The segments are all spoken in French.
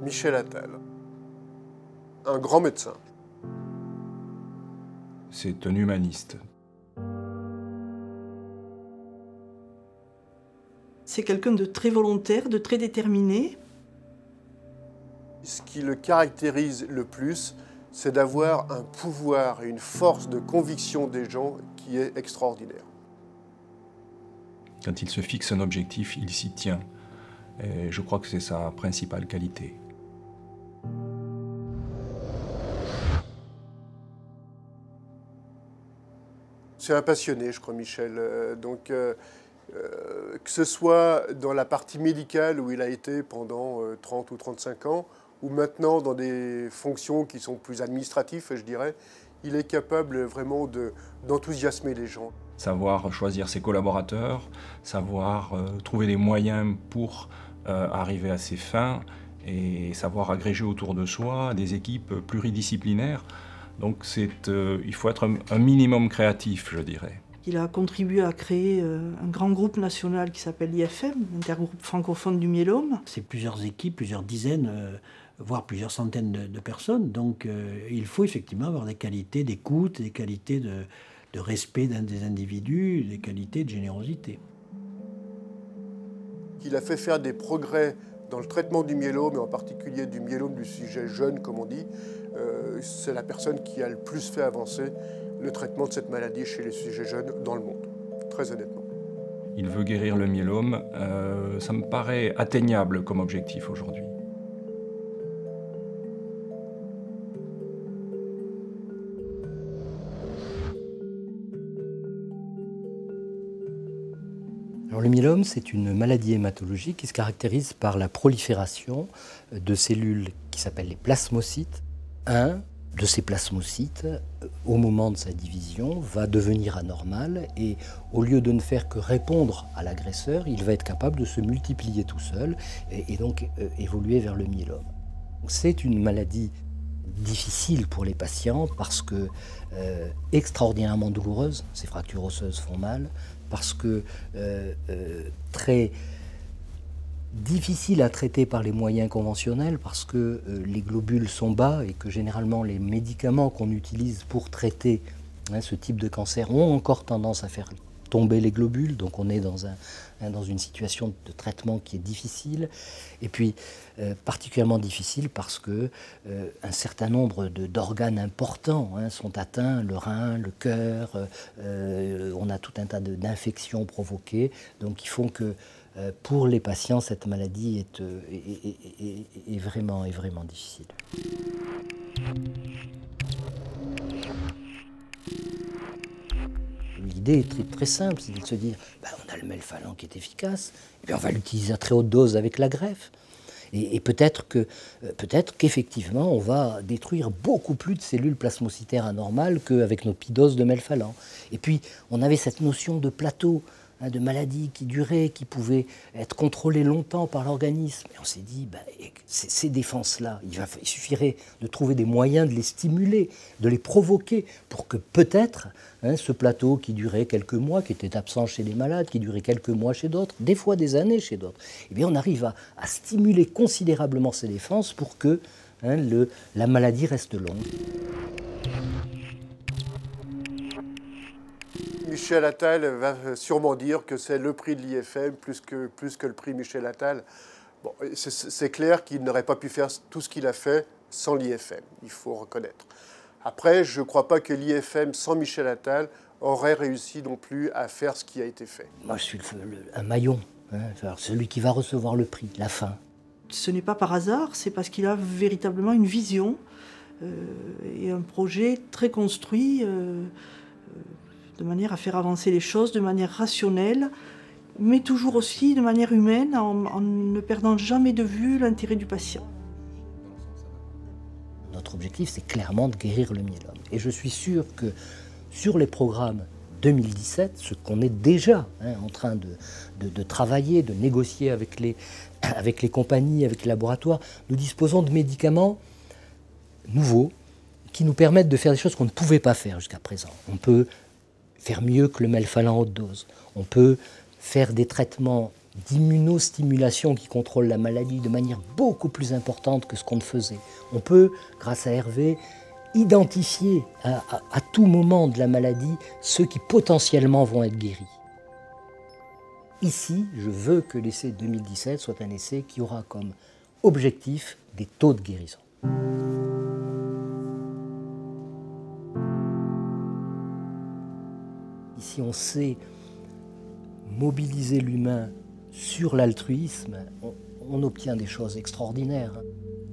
Michel Attal, un grand médecin. C'est un humaniste. C'est quelqu'un de très volontaire, de très déterminé. Ce qui le caractérise le plus, c'est d'avoir un pouvoir et une force de conviction des gens qui est extraordinaire. Quand il se fixe un objectif, il s'y tient. Et je crois que c'est sa principale qualité. C'est un passionné, je crois, Michel. Que ce soit dans la partie médicale où il a été pendant 30 ou 35 ans, ou maintenant dans des fonctions qui sont plus administratives, je dirais, il est capable vraiment d'enthousiasmer les gens. Savoir choisir ses collaborateurs, savoir trouver des moyens pour arriver à ses fins et savoir agréger autour de soi des équipes pluridisciplinaires. Donc il faut être un minimum créatif, je dirais. Il a contribué à créer un grand groupe national qui s'appelle l'IFM, l'intergroupe francophone du myélome. C'est plusieurs équipes, plusieurs dizaines, voire plusieurs centaines de personnes. Donc il faut effectivement avoir des qualités d'écoute, des qualités de respect des individus, des qualités de générosité. Il a fait faire des progrès dans le traitement du myélome, et en particulier du myélome du sujet jeune, comme on dit. C'est la personne qui a le plus fait avancer le traitement de cette maladie chez les sujets jeunes dans le monde, très honnêtement. Il veut guérir le myélome, ça me paraît atteignable comme objectif aujourd'hui. Alors, le myélome, c'est une maladie hématologique qui se caractérise par la prolifération de cellules qui s'appellent les plasmocytes. Un de ces plasmocytes, au moment de sa division, va devenir anormal et au lieu de ne faire que répondre à l'agresseur, il va être capable de se multiplier tout seul et donc évoluer vers le myélome. C'est une maladie difficile pour les patients parce que extraordinairement douloureuse, ces fractures osseuses font mal, parce que très difficile à traiter par les moyens conventionnels, parce que les globules sont bas et que généralement les médicaments qu'on utilise pour traiter ce type de cancer ont encore tendance à faire tomber les globules, donc on est dans une situation de traitement qui est difficile, et puis particulièrement difficile parce que un certain nombre d'organes importants sont atteints, le rein, le cœur, on a tout un tas d'infections provoquées, donc il faut que pour les patients, cette maladie est vraiment difficile. L'idée est très, très simple, c'est de se dire on a le melphalan qui est efficace, et bien on va l'utiliser à très haute dose avec la greffe. Et peut-être qu'effectivement, on va détruire beaucoup plus de cellules plasmocytaires anormales qu'avec nos petites doses de melphalan. Et puis, on avait cette notion de plateau, de maladie qui durait, qui pouvait être contrôlée longtemps par l'organisme. Et on s'est dit, ces défenses-là, il suffirait de trouver des moyens de les stimuler, de les provoquer, pour que peut-être ce plateau qui durait quelques mois, qui était absent chez les malades, qui durait quelques mois chez d'autres, des fois des années chez d'autres, eh bien on arrive à stimuler considérablement ces défenses pour que la maladie reste longue. Michel Attal va sûrement dire que c'est le prix de l'IFM plus que le prix Michel Attal. Bon, c'est clair qu'il n'aurait pas pu faire tout ce qu'il a fait sans l'IFM, il faut reconnaître. Après, je ne crois pas que l'IFM sans Michel Attal aurait réussi non plus à faire ce qui a été fait. Moi, je suis un maillon, celui qui va recevoir le prix, la fin. Ce n'est pas par hasard, c'est parce qu'il a véritablement une vision et un projet très construit de manière à faire avancer les choses de manière rationnelle, mais toujours aussi de manière humaine, en ne perdant jamais de vue l'intérêt du patient. Notre objectif, c'est clairement de guérir le myélome. Et je suis sûr que sur les programmes 2017, ce qu'on est déjà en train de travailler, de négocier avec les compagnies, avec les laboratoires, nous disposons de médicaments nouveaux qui nous permettent de faire des choses qu'on ne pouvait pas faire jusqu'à présent. On peut faire mieux que le melphalan haute dose. On peut faire des traitements d'immunostimulation qui contrôle la maladie de manière beaucoup plus importante que ce qu'on ne faisait. On peut, grâce à Hervé, identifier à tout moment de la maladie ceux qui potentiellement vont être guéris. Ici, je veux que l'essai 2017 soit un essai qui aura comme objectif des taux de guérison. Si on sait mobiliser l'humain sur l'altruisme, on obtient des choses extraordinaires.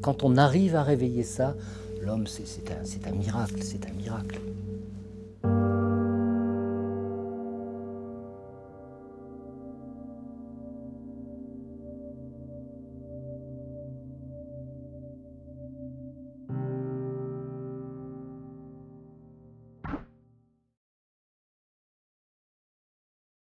Quand on arrive à réveiller ça, l'homme, c'est un miracle, c'est un miracle.